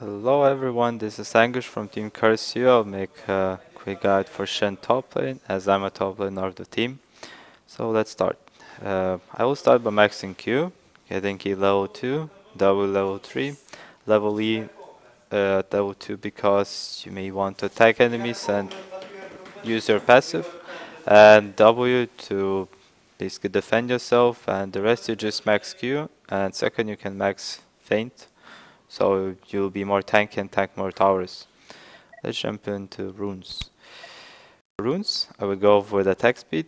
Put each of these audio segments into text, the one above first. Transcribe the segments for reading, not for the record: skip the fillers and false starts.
Hello everyone, this is Angush from Team Curse. I'll make a quick guide for Shen top lane as I'm a top laner of the team. So let's start. I will start by maxing Q, getting E level 2, W level 3, level E level 2 because you may want to attack enemies and use your passive, and W to basically defend yourself, and the rest you just max Q, and second you can max Feint. So you'll be more tanky and tank more towers. Let's jump into runes. Runes, I would go with attack speed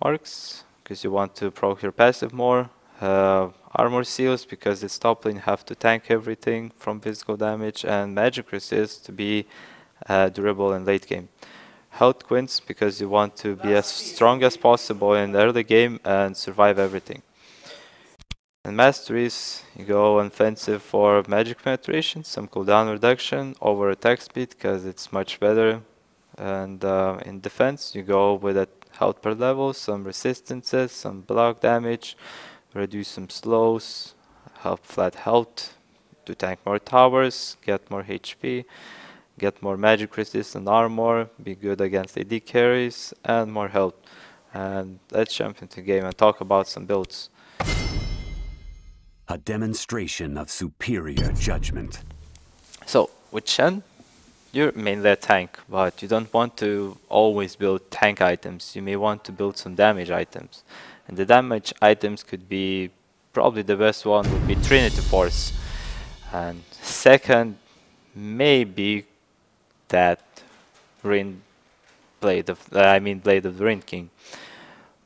marks, because you want to proc your passive more. Armor seals, because it's top lane, you have to tank everything from physical damage, and magic resist to be durable in late game. Health quints, because you want to be as strong as possible in the early game and survive everything. And masteries, you go offensive for magic penetration, some cooldown reduction over attack speed because it's much better. And in defense, you go with a health per level, some resistances, some block damage, reduce some slows, help flat health to tank more towers, get more HP, get more magic resistant armor, be good against AD carries, and more health. And let's jump into game and talk about some builds. A demonstration of superior judgment. So, with Shen, you're mainly a tank, but you don't want to always build tank items. You may want to build some damage items. And the damage items could be, probably the best one would be Trinity Force. And second, maybe that Blade of the Ring King.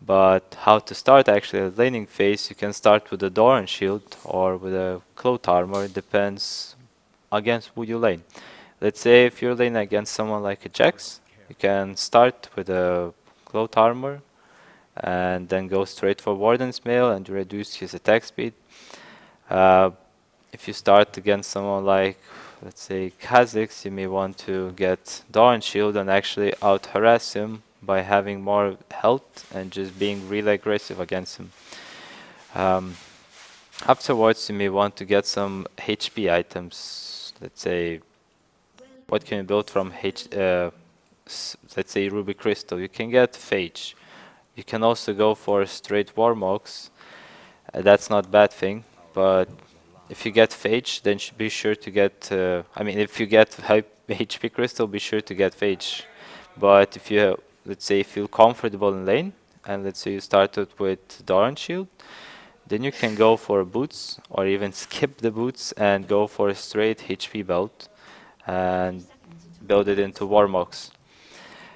But how to start actually a laning phase, you can start with a Doran shield or with a cloth armor, it depends against who you lane. Let's say if you're laning against someone like a Jax, you can start with a cloth armor and then go straight for Warden's Mail and reduce his attack speed. If you start against someone like, let's say, Kha'Zix, you may want to get Doran shield and actually out harass him by having more health and just being really aggressive against him. Afterwards, you may want to get some HP items. Let's say, what can you build from let's say Ruby Crystal? You can get Phage. You can also go for straight Warmogs. That's not a bad thing, but if you get Phage, then be sure to get, if you get HP Crystal, be sure to get Phage. But if you let's say feel comfortable in lane, and let's say you started with Doran shield, then you can go for boots or even skip the boots and go for a straight HP belt and build it into Warmogs.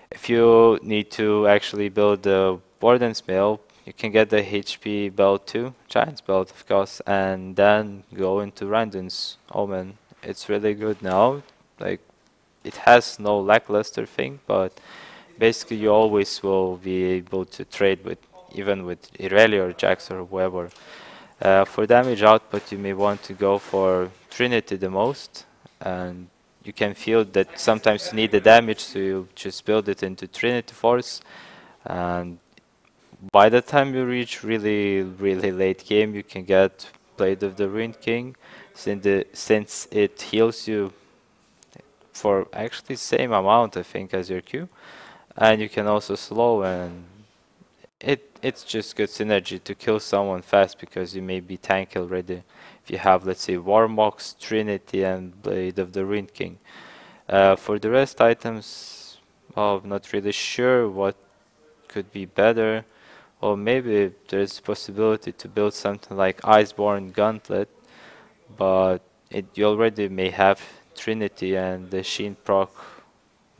If you need to actually build the Warden's Mail, you can get the HP belt too, Giant's belt of course, and then go into Randon's Omen. It's really good now, like it has no lackluster thing, but basically you always will be able to trade with, even with Irelia or Jax or whoever. For damage output you may want to go for Trinity the most, and you can feel that sometimes you need the damage, so you just build it into Trinity Force, and by the time you reach really late game you can get Blade of the Ruined King, since it heals you for actually same amount I think as your Q. And you can also slow, and it's just good synergy to kill someone fast because you may be tank already. If you have, let's say, Warmox, Trinity, and Blade of the Ruined King. For the rest items, I'm not really sure what could be better. Or maybe there's a possibility to build something like Iceborne Gauntlet, but you already may have Trinity and the Sheen proc.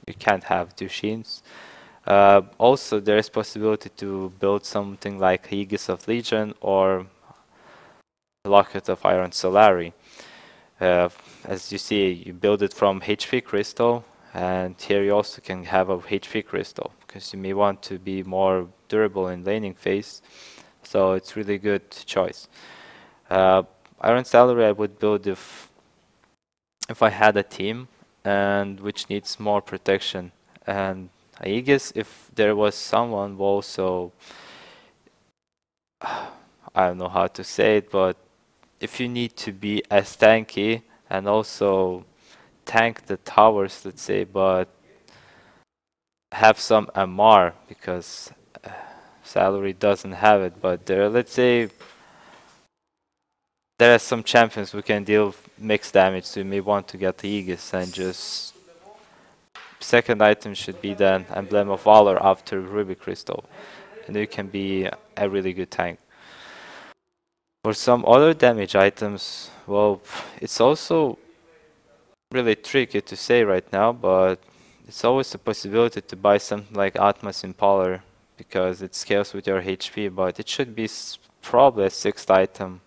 You can't have two Sheens. Also, there is possibility to build something like Aegis of Legion or Locket of Iron Solari. As you see, you build it from HP Crystal, and here you also can have a HP Crystal, because you may want to be more durable in laning phase, so it's really good choice. Iron Salary I would build if I had a team and which needs more protection, and Aegis if there was someone who also, I don't know how to say it, but if you need to be as tanky and also tank the towers, let's say, but have some MR because Salary doesn't have it. But there, let's say, there are some champions who can deal mixed damage, so you may want to get the Aegis and just second item should be then Emblem of Valor after Ruby Crystal, and you can be a really good tank. For some other damage items, well, it's also really tricky to say right now, but it's always a possibility to buy something like Atmas Impaler because it scales with your HP, but it should be probably a sixth item.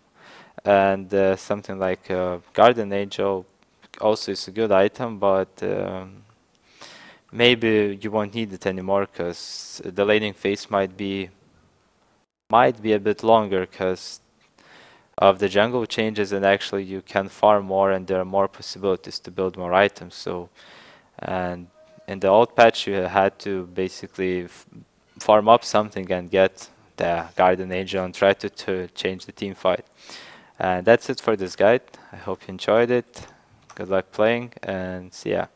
And something like Garden Angel also is a good item, but maybe you won't need it anymore because the laning phase might be a bit longer because of the jungle changes, and actually you can farm more and there are more possibilities to build more items. So, and in the old patch you had to basically farm up something and get the Garden Angel and try to change the team fight. And that's it for this guide. I hope you enjoyed it. Good luck playing and see ya.